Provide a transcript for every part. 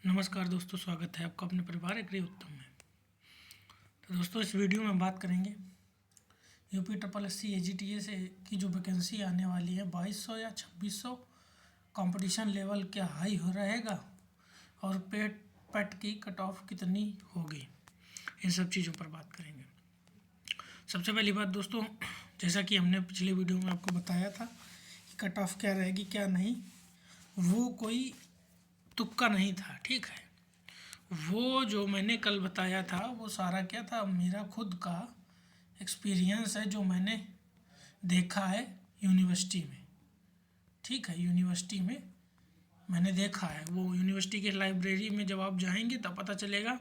नमस्कार दोस्तों, स्वागत है आपका अपने परिवार एग्री उत्तम में। तो दोस्तों, इस वीडियो में हम बात करेंगे UP triple S C AGTS की जो वैकेंसी आने वाली है 2200 या 2600, कंपटीशन लेवल क्या हाई हो रहेगा और पेट की कट ऑफ कितनी होगी, इन सब चीज़ों पर बात करेंगे। सबसे पहली बात दोस्तों, जैसा कि हमने पिछले वीडियो में आपको बताया था कि कट ऑफ क्या रहेगी क्या नहीं, वो कोई तुक्का नहीं था। ठीक है, वो जो मैंने कल बताया था वो सारा क्या था, मेरा खुद का एक्सपीरियंस है जो मैंने देखा है यूनिवर्सिटी में। ठीक है, यूनिवर्सिटी में मैंने देखा है। वो यूनिवर्सिटी के लाइब्रेरी में जब आप जाएंगे तब पता चलेगा,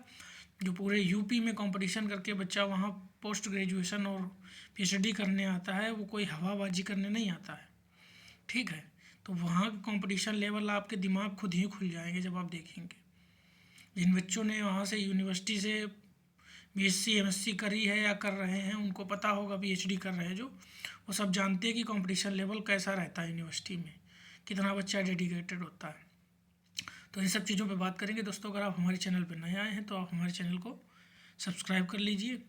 जो पूरे यूपी में कंपटीशन करके बच्चा वहाँ पोस्ट ग्रेजुएशन और PhD करने आता है, वो कोई हवाबाजी करने नहीं आता है। ठीक है, तो वहाँ का कंपटीशन लेवल आपके दिमाग खुद ही खुल जाएंगे जब आप देखेंगे। जिन बच्चों ने वहाँ से यूनिवर्सिटी से BSc MSc करी है या कर रहे हैं, उनको पता होगा, PhD कर रहे हैं जो, वो सब जानते हैं कि कंपटीशन लेवल कैसा रहता है यूनिवर्सिटी में, कितना बच्चा डेडिकेटेड होता है। तो इन सब चीज़ों पे बात करेंगे दोस्तों। अगर आप हमारे चैनल पर नए आए हैं तो आप हमारे चैनल को सब्सक्राइब कर लीजिए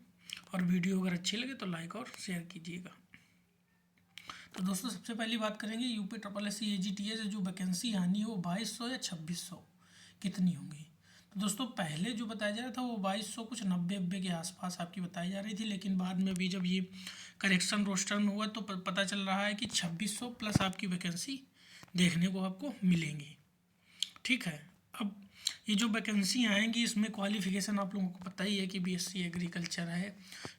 और वीडियो अगर अच्छी लगे तो लाइक और शेयर कीजिएगा। तो दोस्तों, सबसे पहली बात करेंगे यूपी ट्रिपल SC AGTS जो वैकेंसी आनी है वो 2200 या 2600 कितनी होंगी। तो दोस्तों, पहले जो बताया जा रहा था वो 2200 कुछ 90 के आसपास आपकी बताई जा रही थी, लेकिन बाद में भी जब ये करेक्शन रोस्टर में हुआ तो पता चल रहा है कि 2600 प्लस आपकी वैकेंसी देखने को आपको मिलेंगी। ठीक है, अब ये जो वैकेंसी आएंगी इसमें क्वालिफ़िकेशन आप लोगों को पता ही है कि BSc एग्रीकल्चर है,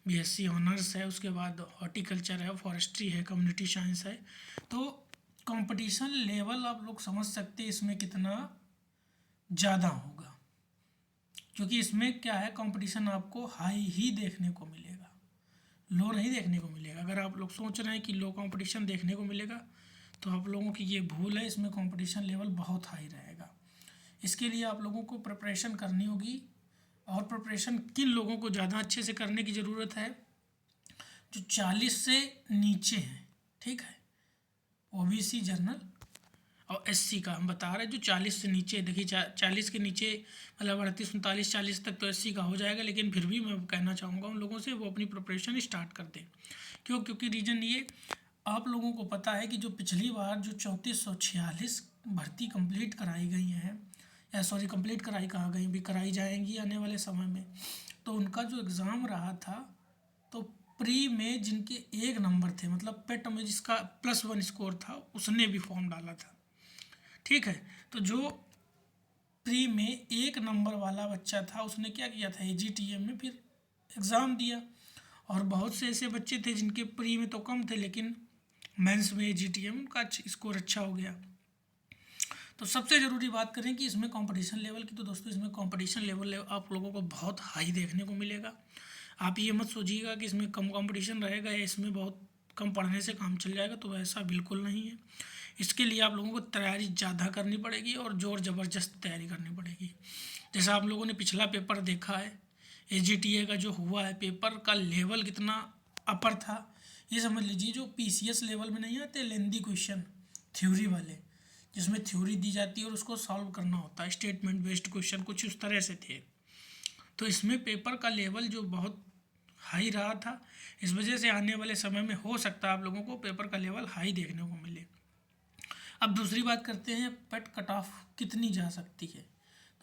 BSc ऑनर्स है, उसके बाद हॉर्टिकल्चर है, फॉरेस्ट्री है, कम्युनिटी साइंस है। तो कंपटीशन लेवल आप लोग समझ सकते हैं इसमें कितना ज़्यादा होगा, क्योंकि इसमें क्या है, कंपटीशन आपको हाई ही देखने को मिलेगा, लो नहीं देखने को मिलेगा। अगर आप लोग सोच रहे हैं कि लो कंपटीशन देखने को मिलेगा तो आप लोगों की ये भूल है। इसमें कंपटीशन लेवल बहुत हाई रहेगा। इसके लिए आप लोगों को प्रिपरेशन करनी होगी, और प्रिपरेशन किन लोगों को ज़्यादा अच्छे से करने की ज़रूरत है, जो 40 से नीचे हैं। ठीक है, OBC जनरल और SC का हम बता रहे हैं, जो 40 से नीचे, देखिए 40 के नीचे मतलब 38 39 40 तक तो SC का हो जाएगा, लेकिन फिर भी मैं कहना चाहूँगा उन लोगों से वो अपनी प्रिपरेशन स्टार्ट कर दें। क्योंकि रीज़न ये, आप लोगों को पता है कि जो पिछली बार जो 3446 भर्ती कंप्लीट कराई गई हैं, या सॉरी कंप्लीट कराई कहाँ गई, भी कराई जाएंगी आने वाले समय में, तो उनका जो एग्ज़ाम रहा था, तो प्री में जिनके 1 नंबर थे, मतलब पेट में जिसका +1 स्कोर था, उसने भी फॉर्म डाला था। ठीक है, तो जो प्री में 1 नंबर वाला बच्चा था उसने क्या किया था, AGTM में फिर एग्ज़ाम दिया। और बहुत से ऐसे बच्चे थे जिनके प्री में तो कम थे, लेकिन मेंस में AGTM का स्कोर अच्छा हो गया। तो सबसे ज़रूरी बात करें कि इसमें कंपटीशन लेवल की, तो दोस्तों इसमें कंपटीशन लेवल आप लोगों को बहुत हाई देखने को मिलेगा। आप ये मत सोचिएगा कि इसमें कम कंपटीशन रहेगा या इसमें बहुत कम पढ़ने से काम चल जाएगा, तो ऐसा बिल्कुल नहीं है। इसके लिए आप लोगों को तैयारी ज़्यादा करनी पड़ेगी और ज़ोर ज़बरदस्त तैयारी करनी पड़ेगी। जैसा आप लोगों ने पिछला पेपर देखा है, AGTA का जो हुआ है, पेपर का लेवल कितना अपर था, ये समझ लीजिए। जो PCS लेवल में नहीं आते लेंदी क्वेश्चन थ्योरी वाले, जिसमें थ्योरी दी जाती है और उसको सॉल्व करना होता है, स्टेटमेंट बेस्ड क्वेश्चन कुछ उस तरह से थे। तो इसमें पेपर का लेवल जो बहुत हाई रहा था, इस वजह से आने वाले समय में हो सकता है आप लोगों को पेपर का लेवल हाई देखने को मिले। अब दूसरी बात करते हैं, पेट कट ऑफ कितनी जा सकती है।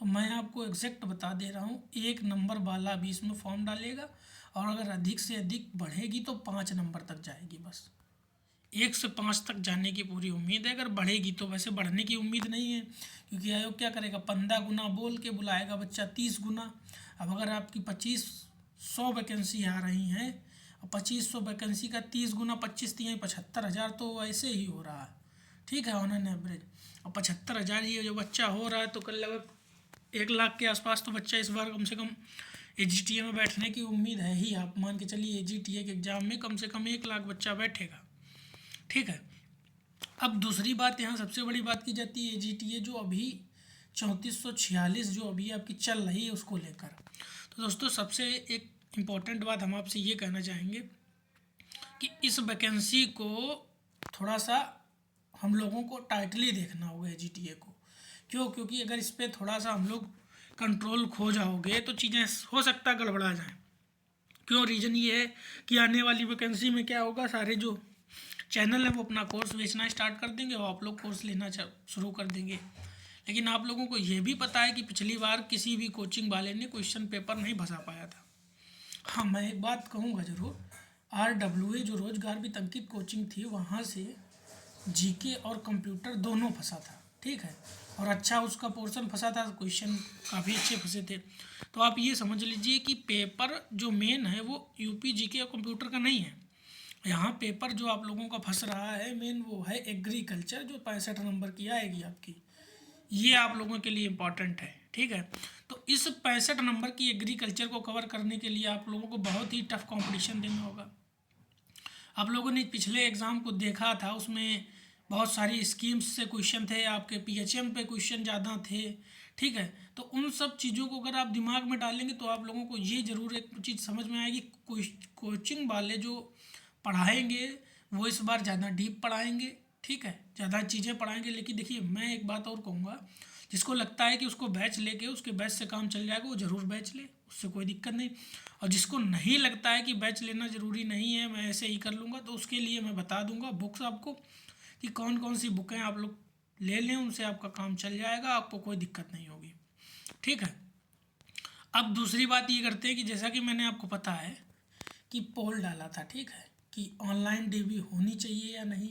तो मैं आपको एग्जैक्ट बता दे रहा हूँ, 1 नंबर वाला भी इसमें फॉर्म डालेगा, और अगर अधिक से अधिक बढ़ेगी तो 5 नंबर तक जाएगी। बस 1 से 5 तक जाने की पूरी उम्मीद है। अगर बढ़ेगी तो, वैसे बढ़ने की उम्मीद नहीं है, क्योंकि आयोग क्या करेगा, 15 गुना बोल के बुलाएगा बच्चा 30 गुना। अब अगर आपकी 2500 वैकेंसी आ रही हैं, और 2500 वैकेंसी का 30 गुना 25 दिए 75,000, तो ऐसे ही हो रहा है। ठीक है, ऑन एन एवरेज। और 75,000 ये जो बच्चा हो रहा है, तो कल लगभग 1 लाख के आसपास तो बच्चा इस बार कम से कम AGTA में बैठने की उम्मीद है ही। आप मान के चलिए AGTA के एग्ज़ाम में कम से कम 1 लाख बच्चा बैठेगा। ठीक है, अब दूसरी बात, यहाँ सबसे बड़ी बात की जाती है AGTA जो अभी 3446 जो अभी आपकी चल रही है उसको लेकर। तो दोस्तों, सबसे एक इम्पॉर्टेंट बात हम आपसे ये कहना चाहेंगे कि इस वैकेंसी को थोड़ा सा हम लोगों को टाइटली देखना होगा AGTA को। क्योंकि अगर इस पर थोड़ा सा हम लोग कंट्रोल खो जाओगे तो चीज़ें हो सकता है गड़बड़ा जाएं। क्यों? रीज़न ये है कि आने वाली वैकेंसी में क्या होगा, सारे जो चैनल है वो अपना कोर्स बेचना स्टार्ट कर देंगे और आप लोग कोर्स लेना शुरू कर देंगे। लेकिन आप लोगों को ये भी पता है कि पिछली बार किसी भी कोचिंग वाले ने क्वेश्चन पेपर नहीं फंसा पाया था। हाँ, मैं एक बात कहूँगा ज़रूर, RWA जो रोजगार वित्त अंकित कोचिंग थी वहाँ से जीके और कंप्यूटर दोनों फंसा था, ठीक है, और अच्छा उसका पोर्शन फंसा था, क्वेश्चन काफ़ी अच्छे फंसे थे। तो आप ये समझ लीजिए कि पेपर जो मेन है वो यूपी जीके और कंप्यूटर का नहीं है। यहाँ पेपर जो आप लोगों का फंस रहा है मेन वो है एग्रीकल्चर, जो 65 नंबर की आएगी आपकी। ये आप लोगों के लिए इम्पॉर्टेंट है, ठीक है। तो इस 65 नंबर की एग्रीकल्चर को कवर करने के लिए आप लोगों को बहुत ही टफ कंपटीशन देना होगा। आप लोगों ने पिछले एग्ज़ाम को देखा था, उसमें बहुत सारी स्कीम्स से क्वेश्चन थे, आपके PHM पे क्वेश्चन ज़्यादा थे, ठीक है। तो उन सब चीज़ों को अगर आप दिमाग में डालेंगे तो आप लोगों को ये ज़रूर एक चीज़ समझ में आएगी, कोचिंग वाले जो पढ़ाएंगे वो इस बार ज़्यादा डीप पढ़ाएंगे, ठीक है, ज़्यादा चीज़ें पढ़ाएंगे। लेकिन देखिए, मैं एक बात और कहूँगा, जिसको लगता है कि उसको बैच लेके उसके बैच से काम चल जाएगा वो ज़रूर बैच ले, उससे कोई दिक्कत नहीं। और जिसको नहीं लगता है कि बैच लेना ज़रूरी नहीं है, मैं ऐसे ही कर लूँगा, तो उसके लिए मैं बता दूँगा बुक्स आपको कि कौन कौन सी बुकें आप लोग ले लें, उनसे आपका काम चल जाएगा, आपको कोई दिक्कत नहीं होगी, ठीक है। अब दूसरी बात ये करते हैं कि जैसा कि मैंने आपको पता है कि पोल डाला था, ठीक है, कि ऑनलाइन DB होनी चाहिए या नहीं,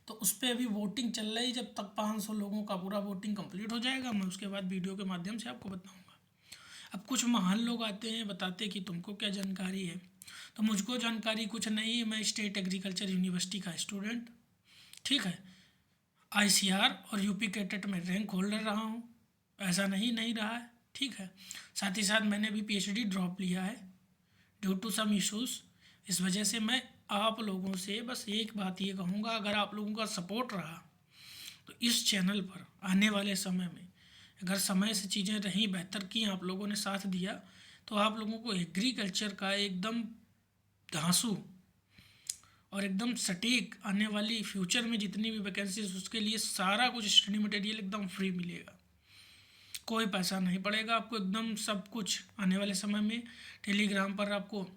तो उस पर अभी वोटिंग चल रही है। जब तक 500 लोगों का पूरा वोटिंग कंप्लीट हो जाएगा मैं उसके बाद वीडियो के माध्यम से आपको बताऊंगा। अब कुछ महान लोग आते हैं, बताते हैं कि तुमको क्या जानकारी है, तो मुझको जानकारी कुछ नहीं है। मैं स्टेट एग्रीकल्चर यूनिवर्सिटी का स्टूडेंट, ठीक है, ICR और यूपी कैटेट में रैंक होल्डर रहा हूँ, ऐसा नहीं रहा है, ठीक है। साथ ही साथ मैंने भी PhD ड्रॉप लिया है ड्यू टू सम इशूज़। इस वजह से मैं आप लोगों से बस एक बात ये कहूँगा, अगर आप लोगों का सपोर्ट रहा तो इस चैनल पर आने वाले समय में अगर समय से चीज़ें रहीं बेहतर की, आप लोगों ने साथ दिया, तो आप लोगों को एग्रीकल्चर का एकदम धांसू और एकदम सटीक आने वाली फ्यूचर में जितनी भी वैकेंसीज उसके लिए सारा कुछ स्टडी मटेरियल एकदम फ्री मिलेगा, कोई पैसा नहीं पड़ेगा आपको, एकदम सब कुछ आने वाले समय में टेलीग्राम पर आपको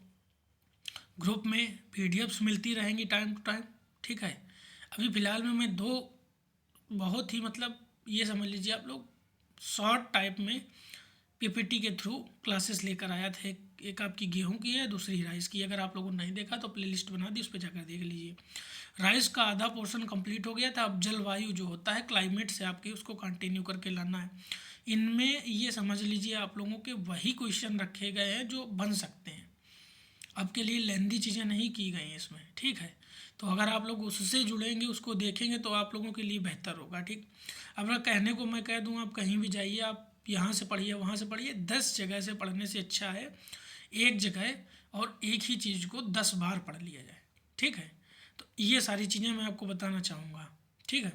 ग्रुप में PDFs मिलती रहेंगी टाइम टू टाइम, ठीक है। अभी फ़िलहाल में मैं 2 बहुत ही मतलब ये समझ लीजिए आप लोग शॉर्ट टाइप में PPT के थ्रू क्लासेस लेकर आया था। एक आपकी गेहूं की है, दूसरी राइस की। अगर आप लोगों ने नहीं देखा तो प्लेलिस्ट बना दी, उस पर जाकर देख लीजिए। राइस का आधा पोर्शन कंप्लीट हो गया था, अब जलवायु जो होता है क्लाइमेट से आपके, उसको कंटिन्यू करके लाना है। इनमें ये समझ लीजिए आप लोगों के वही क्वेश्चन रखे गए हैं जो बन सकते हैं, आपके लिए लेंदी चीज़ें नहीं की गई हैं इसमें, ठीक है। तो अगर आप लोग उससे जुड़ेंगे, उसको देखेंगे तो आप लोगों के लिए बेहतर होगा, ठीक। अब कहने को मैं कह दूँ, आप कहीं भी जाइए, आप यहाँ से पढ़िए वहाँ से पढ़िए, 10 जगह से पढ़ने से अच्छा है एक जगह और एक ही चीज़ को 10 बार पढ़ लिया जाए, ठीक है। तो ये सारी चीज़ें मैं आपको बताना चाहूँगा, ठीक है,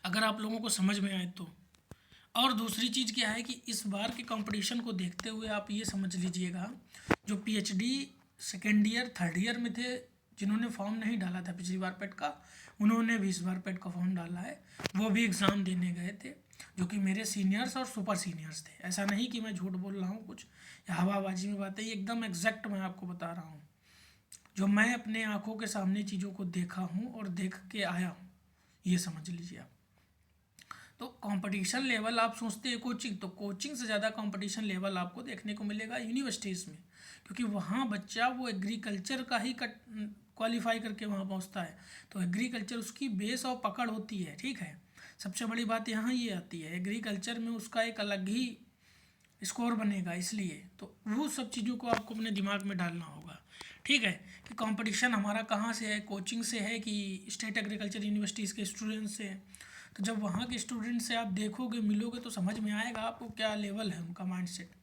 अगर आप लोगों को समझ में आए तो। और दूसरी चीज़ क्या है कि इस बार के कंपटीशन को देखते हुए आप ये समझ लीजिएगा, जो PhD second year third year में थे, जिन्होंने फॉर्म नहीं डाला था पिछली बार पेट का, उन्होंने भी इस बार पेट का फॉर्म डाला है। वो भी एग्ज़ाम देने गए थे, जो कि मेरे सीनियर्स और सुपर सीनियर्स थे। ऐसा नहीं कि मैं झूठ बोल रहा हूँ कुछ या हवाबाजी में बातें, एकदम एग्जैक्ट मैं आपको बता रहा हूँ, जो मैं अपने आँखों के सामने चीज़ों को देखा हूँ और देख के आया हूँ, ये समझ लीजिए आप। तो कंपटीशन लेवल आप सोचते हैं कोचिंग, तो कोचिंग से ज़्यादा कंपटीशन लेवल आपको देखने को मिलेगा यूनिवर्सिटीज़ में, क्योंकि वहाँ बच्चा वो एग्रीकल्चर का ही क्वालिफाई करके वहाँ पहुँचता है। तो एग्रीकल्चर उसकी बेस और पकड़ होती है, ठीक है। सबसे बड़ी बात यहाँ ये आती है, एग्रीकल्चर में उसका एक अलग ही स्कोर बनेगा, इसलिए तो वो सब चीज़ों को आपको अपने दिमाग में डालना होगा, ठीक है, कि कंपटीशन हमारा कहाँ से है, कोचिंग से है कि स्टेट एग्रीकल्चर यूनिवर्सिटीज़ के स्टूडेंट्स से है। तो जब वहाँ के स्टूडेंट से आप देखोगे, मिलोगे, तो समझ में आएगा आपको क्या लेवल है उनका माइंडसेट।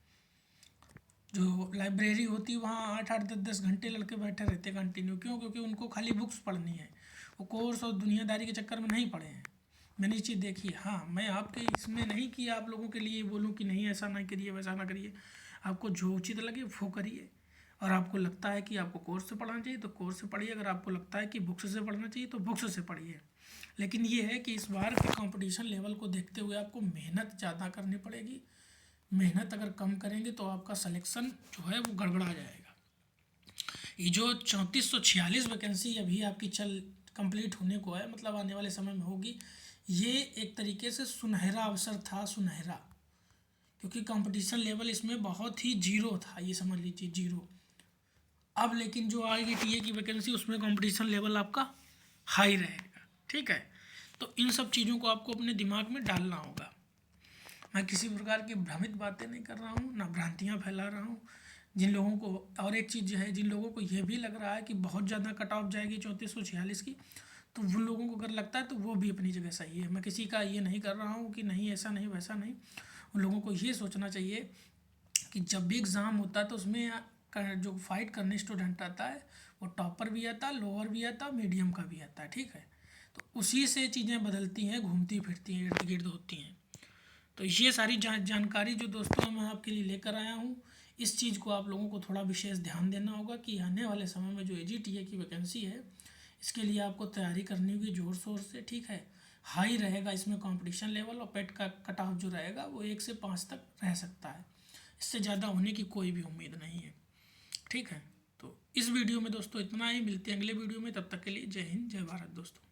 जो लाइब्रेरी होती है वहाँ 8-8 10-10 घंटे लड़के बैठे रहते कंटिन्यू, क्यों? क्योंकि उनको खाली बुक्स पढ़नी है, वो कोर्स और दुनियादारी के चक्कर में नहीं पढ़े हैं। मैंने ये चीज़ देखी है। हाँ, मैं आपके इसमें नहीं कि आप लोगों के लिए बोलूँ कि नहीं ऐसा ना करिए वैसा ना करिए, आपको जो उचित लगे वो करिए। और आपको लगता है कि आपको कोर्स से पढ़ना चाहिए तो कोर्स से पढ़िए, अगर आपको लगता है कि बुक्स से पढ़ना चाहिए तो बुक्स से पढ़िए। लेकिन ये है कि इस बार के कंपटीशन लेवल को देखते हुए आपको मेहनत ज़्यादा करनी पड़ेगी, मेहनत अगर कम करेंगे तो आपका सिलेक्शन जो है वो गड़बड़ा जाएगा। ये जो 3446 वैकेंसी अभी आपकी कंप्लीट होने को है, मतलब आने वाले समय में होगी, ये एक तरीके से सुनहरा अवसर था, सुनहरा, क्योंकि कंपटीशन लेवल इसमें बहुत ही जीरो था, ये समझ लीजिए जीरो। अब लेकिन जो आएगी टीए की वैकेंसी उसमें कंपटीशन लेवल आपका हाई रहेगा, ठीक है। तो इन सब चीज़ों को आपको अपने दिमाग में डालना होगा। मैं किसी प्रकार की भ्रमित बातें नहीं कर रहा हूँ, ना भ्रांतियाँ फैला रहा हूँ। जिन लोगों को, और एक चीज़ जो है, जिन लोगों को ये भी लग रहा है कि बहुत ज़्यादा कट ऑफ जाएगी 3446 की, तो उन लोगों को अगर लगता है तो वो भी अपनी जगह सही है। मैं किसी का ये नहीं कर रहा हूँ कि नहीं ऐसा नहीं वैसा नहीं। उन लोगों को ये सोचना चाहिए कि जब भी एग्ज़ाम होता है तो उसमें जो फाइट करने स्टूडेंट आता है वो टॉपर भी आता है, लोअर भी आता है, मीडियम का भी आता है, ठीक है। तो उसी से चीज़ें बदलती हैं, घूमती फिरती हैं, इर्द गिर्द होती हैं। तो ये सारी जानकारी जो दोस्तों मैं आपके लिए लेकर आया हूँ, इस चीज़ को आप लोगों को थोड़ा विशेष ध्यान देना होगा कि आने वाले समय में जो AGTA की वैकेंसी है, इसके लिए आपको तैयारी करनी होगी ज़ोर शोर से, ठीक है। हाई रहेगा इसमें कंपटीशन लेवल, और पेट का कट ऑफ जो रहेगा वो 1 से 5 तक रह सकता है, इससे ज़्यादा होने की कोई भी उम्मीद नहीं है, ठीक है। तो इस वीडियो में दोस्तों इतना ही, मिलते हैं अगले वीडियो में, तब तक के लिए जय हिंद जय भारत दोस्तों।